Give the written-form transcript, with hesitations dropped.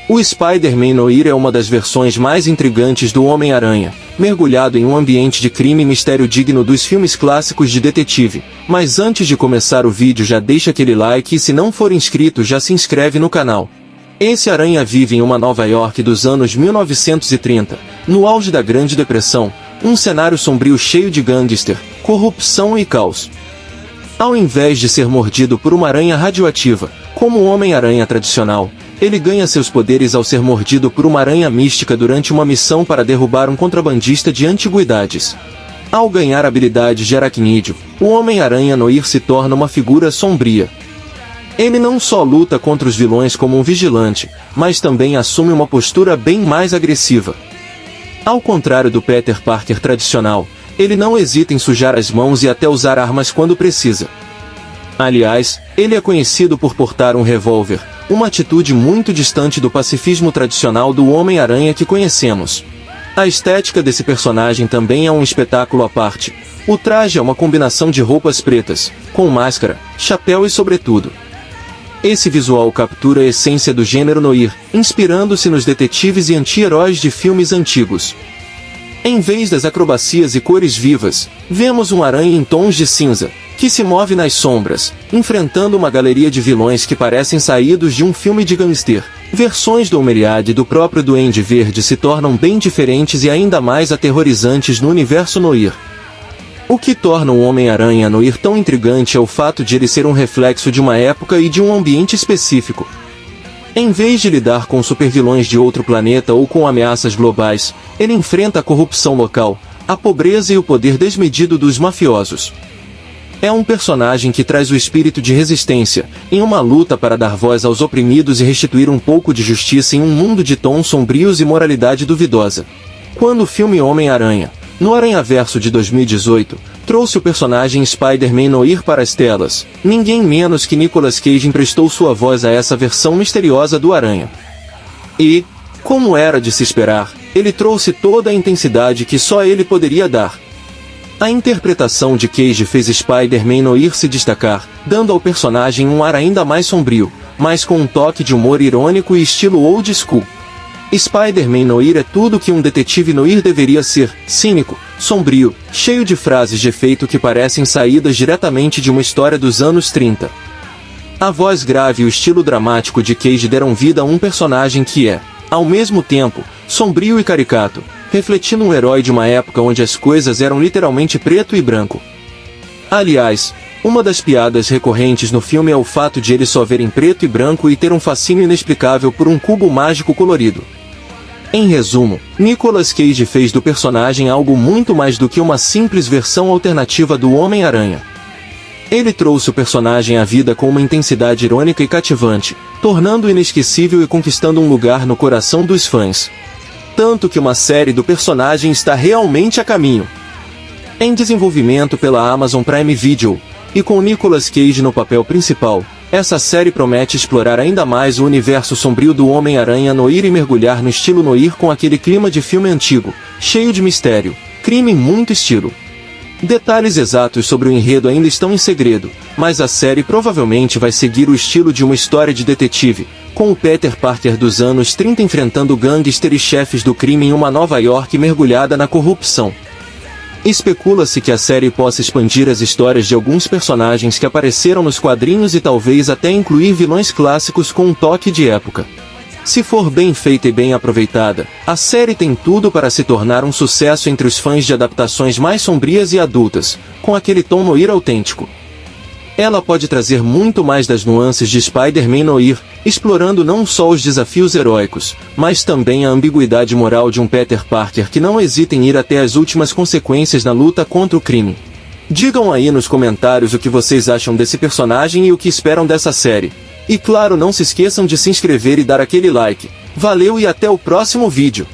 O Spider-Man Noir é uma das versões mais intrigantes do Homem-Aranha, mergulhado em um ambiente de crime e mistério digno dos filmes clássicos de detetive. Mas antes de começar o vídeo, já deixa aquele like e se não for inscrito já se inscreve no canal. Esse aranha vive em uma Nova York dos anos 1930, no auge da Grande Depressão, um cenário sombrio cheio de gangster, corrupção e caos. Ao invés de ser mordido por uma aranha radioativa, como o Homem-Aranha tradicional, ele ganha seus poderes ao ser mordido por uma aranha mística durante uma missão para derrubar um contrabandista de antiguidades. Ao ganhar habilidades de aracnídeo, o Homem-Aranha Noir se torna uma figura sombria. Ele não só luta contra os vilões como um vigilante, mas também assume uma postura bem mais agressiva. Ao contrário do Peter Parker tradicional, ele não hesita em sujar as mãos e até usar armas quando precisa. Aliás, ele é conhecido por portar um revólver, uma atitude muito distante do pacifismo tradicional do Homem-Aranha que conhecemos. A estética desse personagem também é um espetáculo à parte. O traje é uma combinação de roupas pretas, com máscara, chapéu e sobretudo. Esse visual captura a essência do gênero noir, inspirando-se nos detetives e anti-heróis de filmes antigos. Em vez das acrobacias e cores vivas, vemos um aranha em tons de cinza, que se move nas sombras, enfrentando uma galeria de vilões que parecem saídos de um filme de gangster. Versões do Homem-Aranha e do próprio Duende Verde se tornam bem diferentes e ainda mais aterrorizantes no universo noir. O que torna o Homem-Aranha Noir tão intrigante é o fato de ele ser um reflexo de uma época e de um ambiente específico. Em vez de lidar com supervilões de outro planeta ou com ameaças globais, ele enfrenta a corrupção local, a pobreza e o poder desmedido dos mafiosos. É um personagem que traz o espírito de resistência, em uma luta para dar voz aos oprimidos e restituir um pouco de justiça em um mundo de tons sombrios e moralidade duvidosa. Quando o filme Homem-Aranha, no Aranhaverso de 2018, trouxe o personagem Spider-Man Noir para as telas, ninguém menos que Nicolas Cage emprestou sua voz a essa versão misteriosa do Aranha. E, como era de se esperar, ele trouxe toda a intensidade que só ele poderia dar. A interpretação de Cage fez Spider-Man Noir se destacar, dando ao personagem um ar ainda mais sombrio, mas com um toque de humor irônico e estilo old school. Spider-Man Noir é tudo que um detetive noir deveria ser: cínico, sombrio, cheio de frases de efeito que parecem saídas diretamente de uma história dos anos 30. A voz grave e o estilo dramático de Cage deram vida a um personagem que é, ao mesmo tempo, sombrio e caricato, refletindo um herói de uma época onde as coisas eram literalmente preto e branco. Aliás, uma das piadas recorrentes no filme é o fato de ele só ver em preto e branco e ter um fascínio inexplicável por um cubo mágico colorido. Em resumo, Nicolas Cage fez do personagem algo muito mais do que uma simples versão alternativa do Homem-Aranha. Ele trouxe o personagem à vida com uma intensidade irônica e cativante, tornando-o inesquecível e conquistando um lugar no coração dos fãs. Tanto que uma série do personagem está realmente a caminho. Em desenvolvimento pela Amazon Prime Video, e com Nicolas Cage no papel principal, essa série promete explorar ainda mais o universo sombrio do Homem-Aranha Noir e mergulhar no estilo noir com aquele clima de filme antigo, cheio de mistério, crime e muito estilo. Detalhes exatos sobre o enredo ainda estão em segredo, mas a série provavelmente vai seguir o estilo de uma história de detetive, com o Peter Parker dos anos 30 enfrentando gangsters e chefes do crime em uma Nova York mergulhada na corrupção. Especula-se que a série possa expandir as histórias de alguns personagens que apareceram nos quadrinhos e talvez até incluir vilões clássicos com um toque de época. Se for bem feita e bem aproveitada, a série tem tudo para se tornar um sucesso entre os fãs de adaptações mais sombrias e adultas, com aquele tom noir autêntico. Ela pode trazer muito mais das nuances de Spider-Man Noir, explorando não só os desafios heróicos, mas também a ambiguidade moral de um Peter Parker que não hesita em ir até as últimas consequências na luta contra o crime. Digam aí nos comentários o que vocês acham desse personagem e o que esperam dessa série. E claro, não se esqueçam de se inscrever e dar aquele like. Valeu e até o próximo vídeo!